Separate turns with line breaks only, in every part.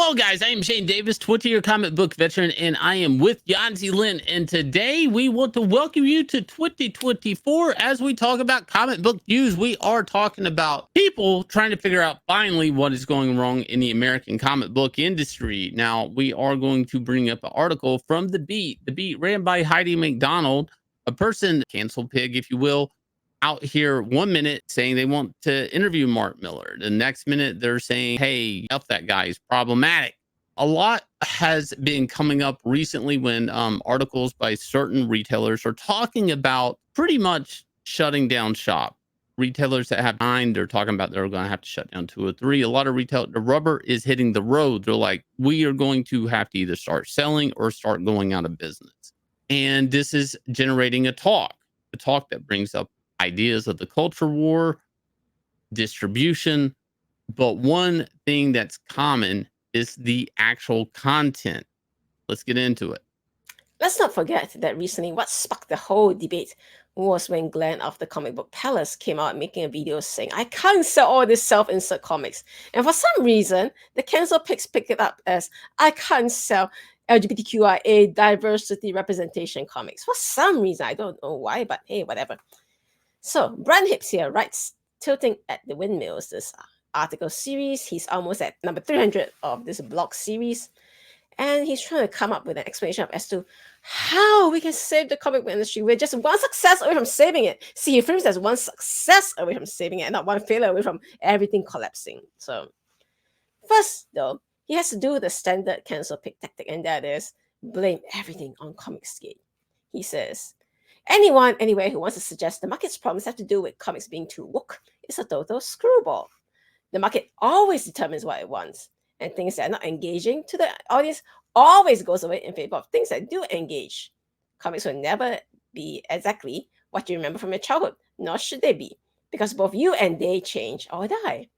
Hello, guys. I am Shane Davis, 20-year comic book veteran, and I am with Yanzi Lynn. And today we want to welcome you to 2024 as we talk about comic book news. We are talking about people trying to figure out finally what is going wrong in the American comic book industry. Now, we are going to bring up an article from The Beat. The Beat ran by Heidi McDonald, a person, cancel pig, if you will, out here 1 minute saying they want to interview Mark Miller. The next minute they're saying, hey, F that guy is problematic. A lot has been coming up recently when articles by certain retailers are talking about pretty much shutting down shop. Retailers that have 9, they're talking about they're going to have to shut down 2 or 3. A lot of retail, the rubber is hitting the road. They're like, we are going to have to either start selling or start going out of business. And this is generating a talk that brings up ideas of the culture war, distribution. But one thing that's common is the actual content. Let's get into it.
Let's not forget that recently what sparked the whole debate was when Glenn of the Comic Book Palace came out making a video saying, I can't sell all this self-insert comics. And for some reason, the cancel pigs picked it up as, I can't sell LGBTQIA diversity representation comics. For some reason, I don't know why, but hey, whatever. So Brand Hips here writes, tilting at the windmills, this article series. He's almost at number 300 of this blog series. And he's trying to come up with an explanation as to how we can save the comic book industry. We're just one success away from saving it. See, he frames it as one success away from saving it and not one failure away from everything collapsing. So first, though, he has to do the standard cancel pick tactic, and that is blame everything on Comicsgate. He says, anyone, anywhere who wants to suggest the market's problems have to do with comics being too woke is a total screwball. The market always determines what it wants, and things that are not engaging to the audience always goes away in favor of things that do engage. Comics will never be exactly what you remember from your childhood, nor should they be, because both you and they change or die.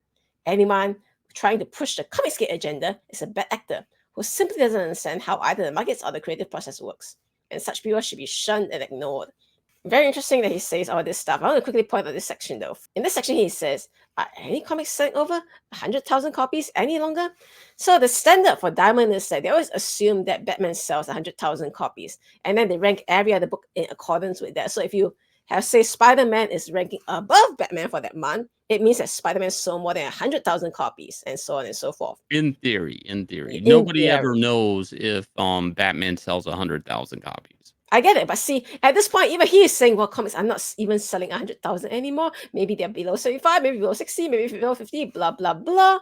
Anyone trying to push the Comicsgate agenda is a bad actor who simply doesn't understand how either the markets or the creative process works, and such people should be shunned and ignored. Very interesting that he says all this stuff. I want to quickly point out this section though. In this section, he says, are any comics selling over 100,000 copies any longer? So the standard for Diamond is that they always assume that Batman sells 100,000 copies, and then they rank every other book in accordance with that. So if you have, say, Spider-Man is ranking above Batman for that month, it means that Spider-Man sold more than 100,000 copies, and so on and so forth.
In theory. Nobody ever knows if Batman sells 100,000 copies.
I get it, but see, at this point, even he is saying, well, comics are not even selling 100,000 anymore. Maybe they're below 75, maybe below 60, maybe below 50, blah, blah, blah.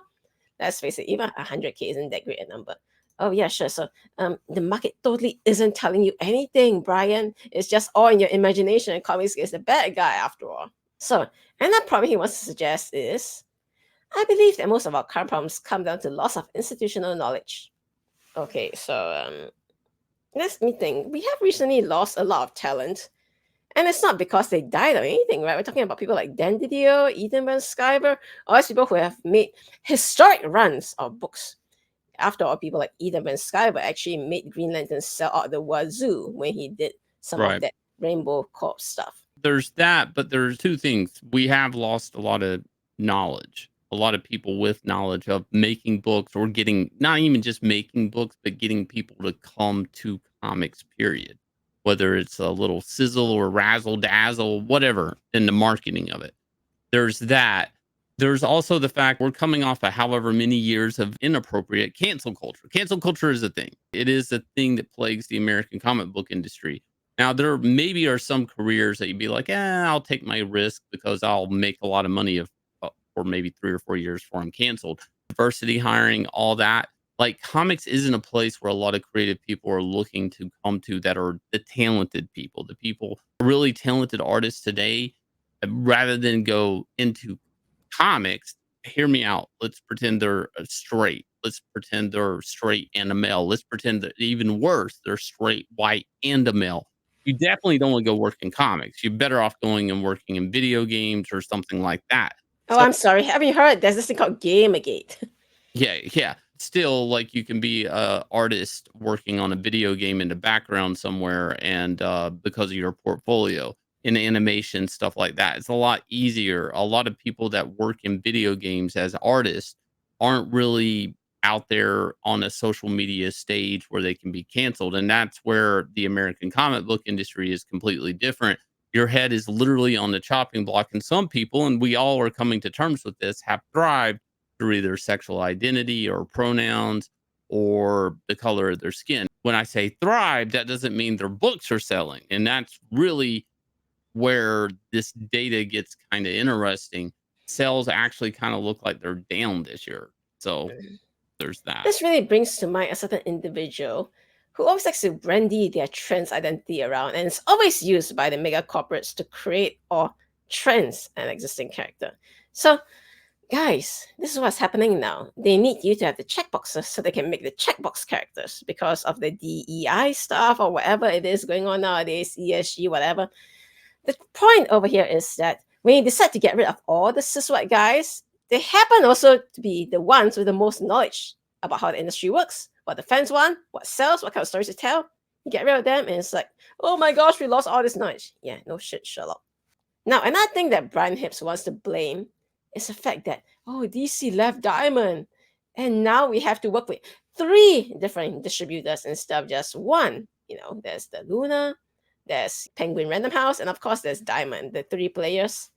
Let's face it, even 100K isn't that great a number. Oh, yeah, sure. So the market totally isn't telling you anything, Brian. It's just all in your imagination, and comics is the bad guy after all. So another problem he wants to suggest is, I believe that most of our current problems come down to loss of institutional knowledge. Okay, so let me think. We have recently lost a lot of talent, and it's not because they died or anything, right? We're talking about people like Dan Didio, Ethan Van Sciver, all these people who have made historic runs of books. After all, people like Ethan Van Sciver actually made Green Lantern sell out the wazoo when he did some of that Rainbow Corps stuff.
There's that, but there's 2 things. We have lost a lot of knowledge. A lot of people with knowledge of making books, or getting, not even just making books, but getting people to come to comics, period. Whether it's a little sizzle or razzle dazzle, whatever, in the marketing of it. There's that. There's also the fact we're coming off of however many years of inappropriate cancel culture. Cancel culture is a thing. It is a thing that plagues the American comic book industry. Now, there maybe are some careers that you'd be like, I'll take my risk because I'll make a lot of money for maybe 3 or 4 years before I'm canceled. Diversity hiring, all that. Like, comics isn't a place where a lot of creative people are looking to come to that are the talented people, the people, really talented artists today, rather than go into comics. Hear me out. Let's pretend they're straight. Let's pretend they're straight and a male. Let's pretend that even worse, they're straight, white, and a male. You definitely don't want to go work in comics. You're better off going and working in video games or something like that.
Oh, I'm sorry. Haven't you heard? There's this thing called Gamergate.
Yeah. Still, like, you can be an artist working on a video game in the background somewhere, and because of your portfolio in animation, stuff like that, it's a lot easier. A lot of people that work in video games as artists aren't really out there on a social media stage where they can be canceled. And that's where the American comic book industry is completely different. Your head is literally on the chopping block. And some people, and we all are coming to terms with this, have thrived through either sexual identity or pronouns or the color of their skin. When I say thrive, that doesn't mean their books are selling. And that's really where this data gets kind of interesting. Sales actually kind of look like they're down this year. So there's that.
This really brings to mind a certain individual who always likes to brandy their trends identity around, and it's always used by the mega corporates to create or trends an existing character. So, guys, this is what's happening now. They need you to have the checkboxes so they can make the checkbox characters because of the DEI stuff or whatever it is going on nowadays, ESG, whatever. The point over here is that when you decide to get rid of all the cis white guys, they happen also to be the ones with the most knowledge about how the industry works, what the fans want, what sells, what kind of stories to tell. You get rid of them, and it's like, oh my gosh, we lost all this knowledge. Yeah, no shit, Sherlock. Now, another thing that Brian Hibbs wants to blame is the fact that, oh, DC left Diamond, and now we have to work with 3 different distributors instead of just one. There's the Luna, there's Penguin Random House, and of course, there's Diamond, the 3 players.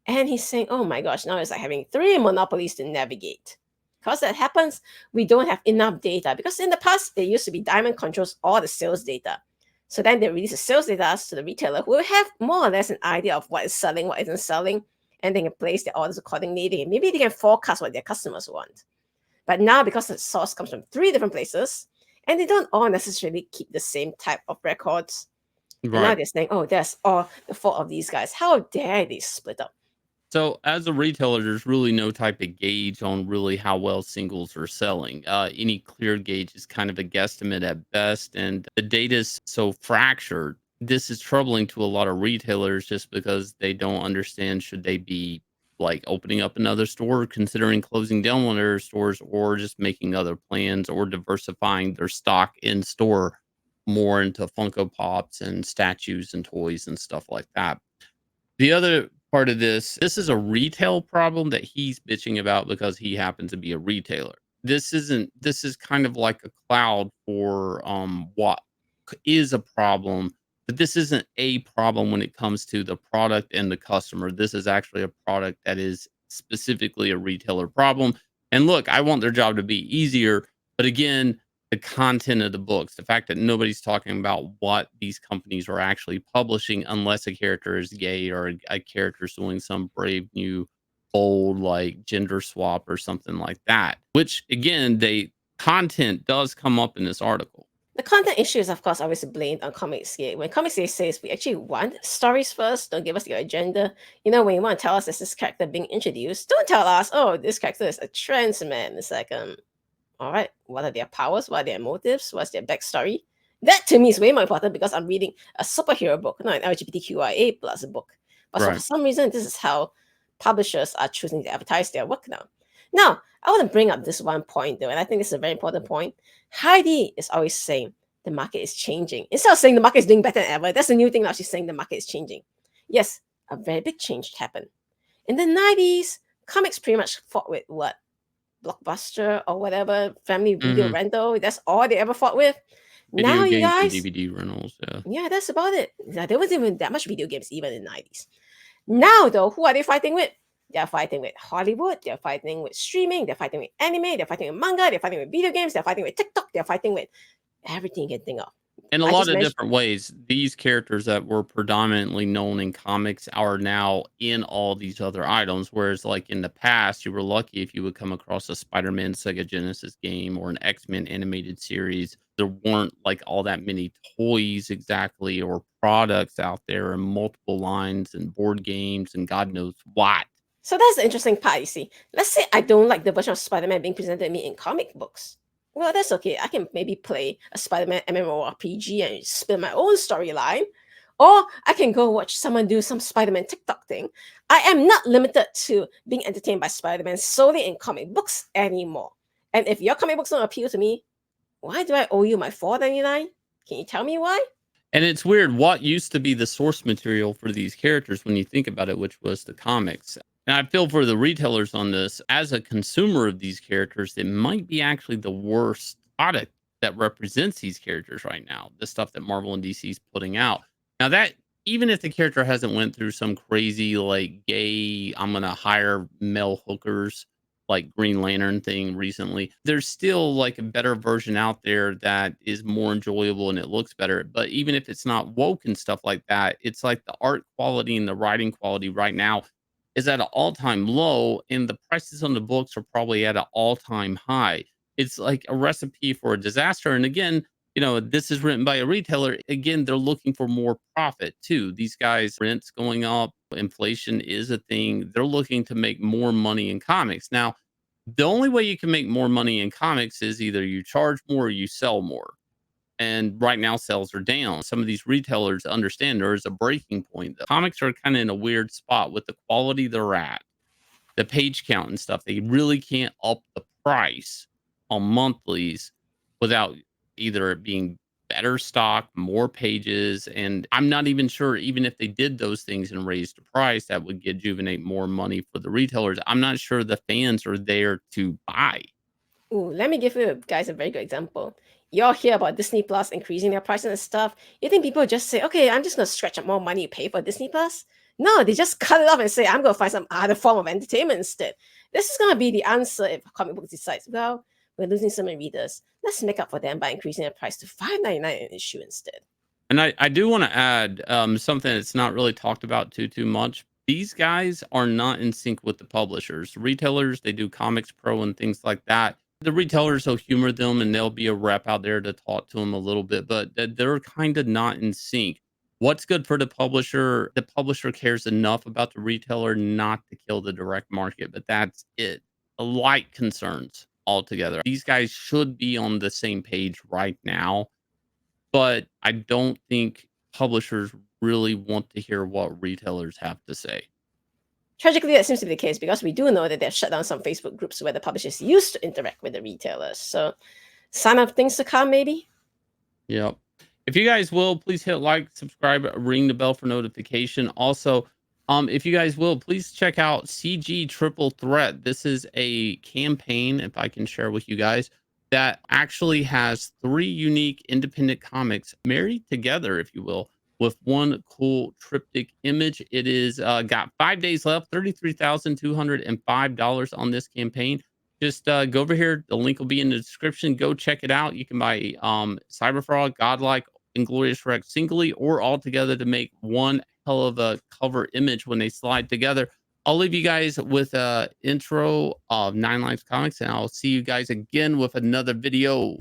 And he's saying, oh my gosh, now it's like having 3 monopolies to navigate. Because that happens, we don't have enough data. Because in the past, it used to be Diamond controls all the sales data. So then they release the sales data to the retailer who will have more or less an idea of what is selling, what isn't selling, and they can place their orders accordingly. Maybe they can forecast what their customers want. But now, because the source comes from 3 different places, and they don't all necessarily keep the same type of records, now they're saying, oh, that's all the fault of these guys. How dare they split up?
So as a retailer, there's really no type of gauge on really how well singles are selling. Any clear gauge is kind of a guesstimate at best, and the data is so fractured. This is troubling to a lot of retailers just because they don't understand should they be like opening up another store, considering closing down one of their stores, or just making other plans or diversifying their stock in store more into Funko Pops and statues and toys and stuff like that. The other part of this is a retail problem that he's bitching about because he happens to be a retailer. This is kind of like a cloud for what is a problem, but this isn't a problem when it comes to the product and the customer. This is actually a product that is specifically a retailer problem. And look, I want their job to be easier, but again, the content of the books, the fact that nobody's talking about what these companies are actually publishing unless a character is gay or a character is doing some brave new bold like gender swap or something like that, which again, they content does come up in this article.
The content issue is, of course, always blamed on Comicsgate. When Comicsgate says we actually want stories first, don't give us your agenda. When you want to tell us there's this character being introduced, don't tell us, oh, this character is a trans man. It's like, all right, what are their powers? What are their motives? What's their backstory? That to me is way more important because I'm reading a superhero book, not an LGBTQIA plus book. But so for some reason, this is how publishers are choosing to advertise their work now. Now, I want to bring up this one point though, and I think it's a very important point. Heidi is always saying the market is changing. Instead of saying the market is doing better than ever, that's the new thing now. She's saying the market is changing. Yes, a very big change happened. In the 90s, comics pretty much fought with what? Blockbuster or whatever, family video rental. That's all they ever fought with.
Video
now, you
games and
guys,
DVD rentals.
yeah, that's about it. There wasn't even that much video games even in the 90s. Now, though, who are they fighting with? They're fighting with Hollywood. They're fighting with streaming. They're fighting with anime. They're fighting with manga. They're fighting with video games. They're fighting with TikTok. They're fighting with everything you can think of.
In a lot of different ways, these characters that were predominantly known in comics are now in all these other items. Whereas, like in the past, you were lucky if you would come across a Spider-Man Sega Genesis game or an X-Men animated series. There weren't like all that many toys exactly or products out there and multiple lines and board games and God knows what.
So that's the interesting part, you see. Let's say I don't like the version of Spider-Man being presented to me in comic books. Well, that's okay. I can maybe play a Spider-Man MMORPG and spin my own storyline. Or I can go watch someone do some Spider-Man TikTok thing. I am not limited to being entertained by Spider-Man solely in comic books anymore. And if your comic books don't appeal to me, why do I owe you my $4.99? Can you tell me why?
And it's weird. What used to be the source material for these characters, when you think about it, which was the comics, And I feel for the retailers on this. As a consumer of these characters, it might be actually the worst product that represents these characters right now. The stuff that Marvel and DC is putting out. Now that even if the character hasn't went through some crazy like gay, I'm gonna hire male hookers like Green Lantern thing recently, there's still like a better version out there that is more enjoyable and it looks better. But even if it's not woke and stuff like that, it's like the art quality and the writing quality right now is at an all-time low, and the prices on the books are probably at an all-time high. It's like a recipe for a disaster. And again, this is written by a retailer. Again, they're looking for more profit too. These guys, rents going up, inflation is a thing. They're looking to make more money in comics. Now, the only way you can make more money in comics is either you charge more or you sell more. And right now, sales are down. Some of these retailers understand there is a breaking point. The comics are kind of in a weird spot with the quality they're at, the page count and stuff. They really can't up the price on monthlies without either it being better stock, more pages. And I'm not even sure, even if they did those things and raised the price, that would rejuvenate more money for the retailers. I'm not sure the fans are there to buy.
Ooh, let me give you guys a very good example. You all hear about Disney Plus increasing their prices and stuff. You think people just say, okay, I'm just going to stretch out more money to pay for Disney Plus? No, they just cut it off and say, I'm going to find some other form of entertainment instead. This is going to be the answer if comic book decides, well, we're losing so many readers. Let's make up for them by increasing the price to $5.99 an issue instead.
And I do want to add something that's not really talked about too much. These guys are not in sync with the publishers. Retailers, they do Comics Pro and things like that. The retailers will humor them and there'll be a rep out there to talk to them a little bit, but they're kind of not in sync. What's good for the publisher cares enough about the retailer not to kill the direct market, but that's it. Light concerns altogether. These guys should be on the same page right now, but I don't think publishers really want to hear what retailers have to say.
Tragically, that seems to be the case because we do know that they've shut down some Facebook groups where the publishers used to interact with the retailers. So, sign of things to come, maybe?
Yep. If you guys will, please hit like, subscribe, ring the bell for notification. Also, if you guys will, please check out CG Triple Threat. This is a campaign, if I can share with you guys, that actually has 3 unique independent comics married together, if you will, with one cool triptych image. It is got 5 days left, $33,205 on this campaign. Just go over here. The link will be in the description. Go check it out. You can buy Cyberfrog, Godlike, Inglorious Rex singly or all together to make one hell of a cover image when they slide together. I'll leave you guys with a intro of 9 Lives Comics, and I'll see you guys again with another video.